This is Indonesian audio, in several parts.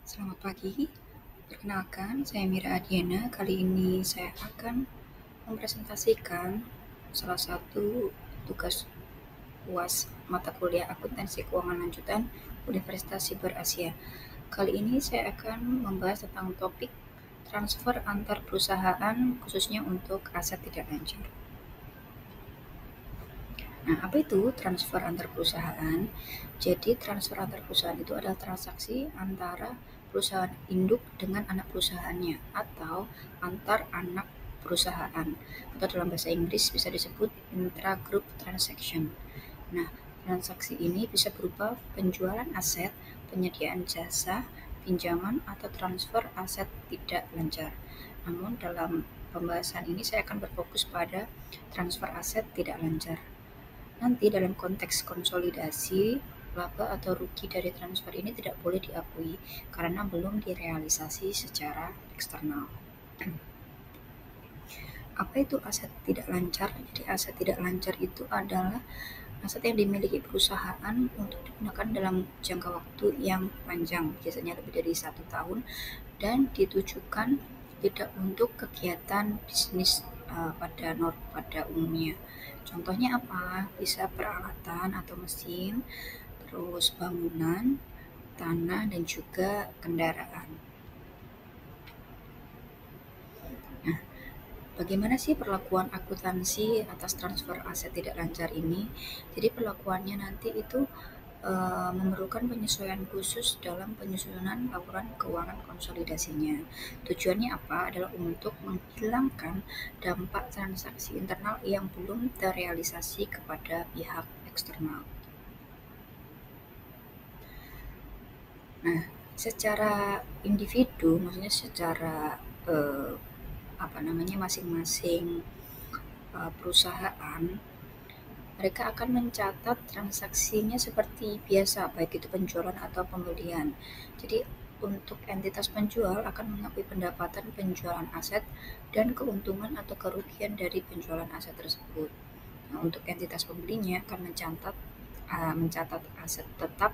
Selamat pagi, perkenalkan saya Mira Adiana. Kali ini saya akan mempresentasikan salah satu tugas UAS mata kuliah Akuntansi Keuangan Lanjutan Universitas Siber Asia. Kali ini saya akan membahas tentang topik transfer antar perusahaan khususnya untuk aset tidak lancar. Nah, apa itu transfer antar perusahaan? Jadi, transfer antar perusahaan itu adalah transaksi antara perusahaan induk dengan anak perusahaannya atau antar anak perusahaan atau dalam bahasa Inggris bisa disebut intra-group transaction. Nah, transaksi ini bisa berupa penjualan aset, penyediaan jasa, pinjaman, atau transfer aset tidak lancar. Namun dalam pembahasan ini saya akan berfokus pada transfer aset tidak lancar. Nanti dalam konteks konsolidasi, laba atau rugi dari transfer ini tidak boleh diakui karena belum direalisasi secara eksternal. Apa itu aset tidak lancar? Jadi aset tidak lancar itu adalah aset yang dimiliki perusahaan untuk digunakan dalam jangka waktu yang panjang, biasanya lebih dari 1 tahun, dan ditujukan tidak untuk kegiatan bisnis pada umumnya. Contohnya apa? Bisa peralatan atau mesin, terus bangunan, tanah, dan juga kendaraan. Nah, bagaimana sih perlakuan akuntansi atas transfer aset tidak lancar ini? Jadi perlakuannya nanti itu memerlukan penyesuaian khusus dalam penyusunan laporan keuangan konsolidasinya. Tujuannya apa? Adalah untuk menghilangkan dampak transaksi internal yang belum terrealisasi kepada pihak eksternal. Nah, secara individu, maksudnya secara masing-masing perusahaan, mereka akan mencatat transaksinya seperti biasa, baik itu penjualan atau pembelian. Jadi untuk entitas penjual akan mengakui pendapatan penjualan aset dan keuntungan atau kerugian dari penjualan aset tersebut. Nah, untuk entitas pembelinya akan mencatat aset tetap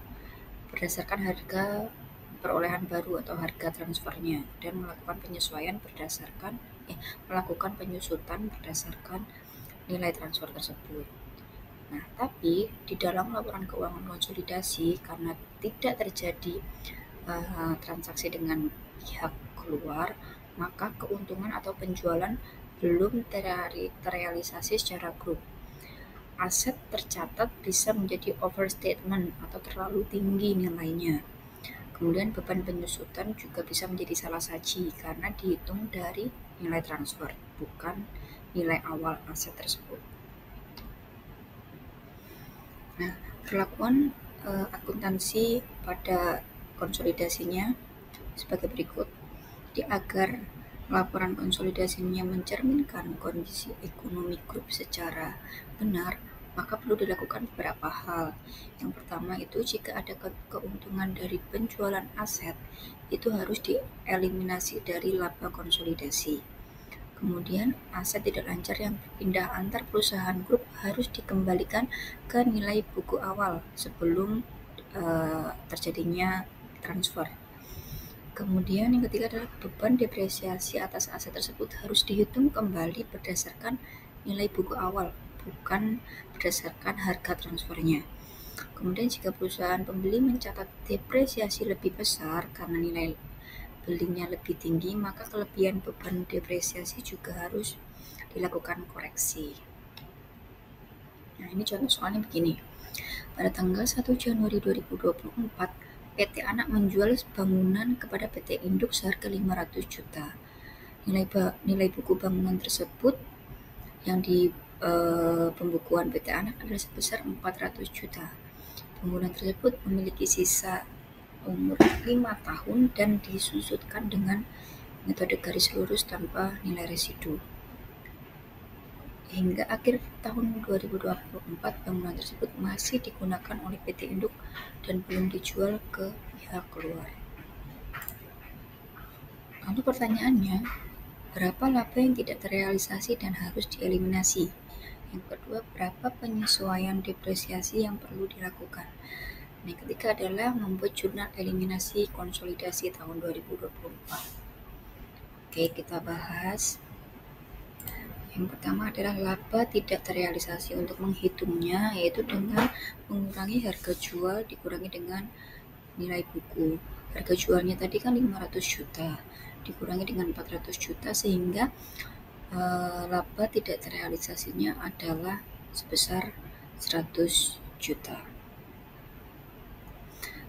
berdasarkan harga perolehan baru atau harga transfernya dan melakukan penyusutan berdasarkan nilai transfer tersebut. Nah, tapi di dalam laporan keuangan konsolidasi karena tidak terjadi transaksi dengan pihak keluar, maka keuntungan atau penjualan belum terrealisasi secara grup. Aset tercatat bisa menjadi overstatement atau terlalu tinggi nilainya. Kemudian beban penyusutan juga bisa menjadi salah saji karena dihitung dari nilai transfer, bukan nilai awal aset tersebut. Nah, perlakuan akuntansi pada konsolidasinya sebagai berikut. Jadi agar laporan konsolidasinya mencerminkan kondisi ekonomi grup secara benar, maka perlu dilakukan beberapa hal. Yang pertama itu jika ada keuntungan dari penjualan aset, itu harus dieliminasi dari laba konsolidasi. Kemudian, aset tidak lancar yang berpindah antar perusahaan grup harus dikembalikan ke nilai buku awal sebelum terjadinya transfer. Kemudian yang ketiga adalah beban depresiasi atas aset tersebut harus dihitung kembali berdasarkan nilai buku awal, bukan berdasarkan harga transfernya. Kemudian jika perusahaan pembeli mencatat depresiasi lebih besar karena nilai belinya lebih tinggi, maka kelebihan beban depresiasi juga harus dilakukan koreksi. Nah, ini contoh soalnya begini. Pada tanggal 1 Januari 2024, PT Anak menjual bangunan kepada PT Induk seharga 500 juta. Nilai buku bangunan tersebut yang di pembukuan PT Anak adalah sebesar 400 juta. Bangunan tersebut memiliki sisa umur 5 tahun dan disusutkan dengan metode garis lurus tanpa nilai residu. Hingga akhir tahun 2024, bangunan tersebut masih digunakan oleh PT Induk dan belum dijual ke pihak luar. Lalu pertanyaannya, berapa laba yang tidak terrealisasi dan harus dieliminasi? Yang kedua, berapa penyesuaian depresiasi yang perlu dilakukan? Nah, yang ketiga adalah membuat jurnal eliminasi konsolidasi tahun 2024. Oke, kita bahas. Yang pertama adalah laba tidak terrealisasi. Untuk menghitungnya yaitu dengan mengurangi harga jual dikurangi dengan nilai buku. Harga jualnya tadi kan 500 juta dikurangi dengan 400 juta sehingga laba tidak terrealisasinya adalah sebesar 100 juta.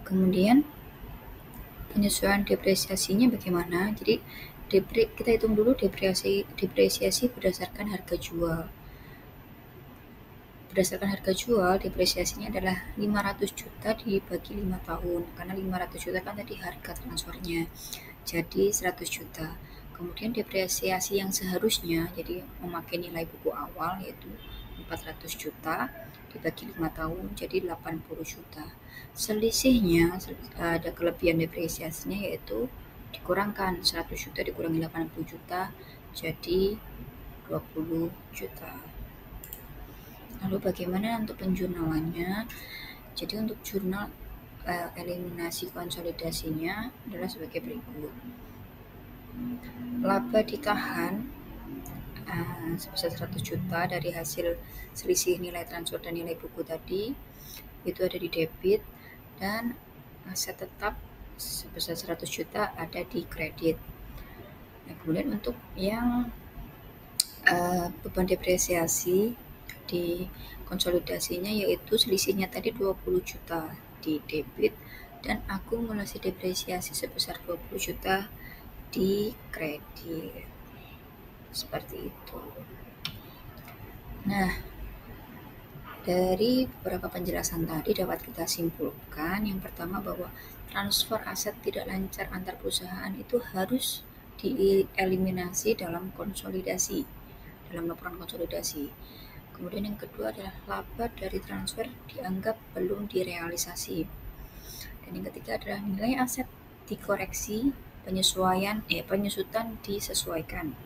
Kemudian penyesuaian depresiasinya bagaimana? Jadi kita hitung dulu depresiasi berdasarkan harga jual. Berdasarkan harga jual, depresiasinya adalah 500 juta dibagi 5 tahun. Karena 500 juta kan tadi harga transfernya. Jadi 100 juta. Kemudian depresiasi yang seharusnya, jadi memakai nilai buku awal yaitu 400 juta dibagi 5 tahun jadi 80 juta. Selisihnya ada kelebihan depresiasinya yaitu dikurangkan 100 juta dikurangi 80 juta jadi 20 juta. Lalu bagaimana untuk penjurnalannya? Jadi untuk jurnal eliminasi konsolidasinya adalah sebagai berikut. Laba ditahan sebesar 100 juta dari hasil selisih nilai transfer dan nilai buku tadi, itu ada di debit, dan aset tetap sebesar 100 juta ada di kredit. Nah, kemudian untuk yang beban depresiasi di konsolidasinya yaitu selisihnya tadi 20 juta di debit dan akumulasi depresiasi sebesar 20 juta di kredit. Seperti itu. Nah, dari beberapa penjelasan tadi dapat kita simpulkan yang pertama bahwa transfer aset tidak lancar antar perusahaan itu harus dieliminasi dalam konsolidasi, dalam laporan konsolidasi. Kemudian yang kedua adalah laba dari transfer dianggap belum direalisasi. Dan yang ketiga adalah nilai aset dikoreksi, penyusutan disesuaikan.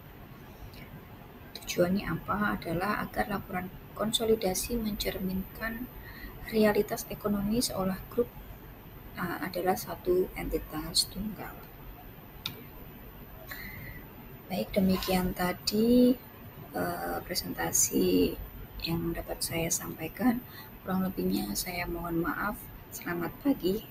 Tujuannya apa? Adalah agar laporan konsolidasi mencerminkan realitas ekonomi seolah grup adalah satu entitas tunggal. Baik, demikian tadi presentasi yang dapat saya sampaikan. Kurang lebihnya saya mohon maaf. Selamat pagi.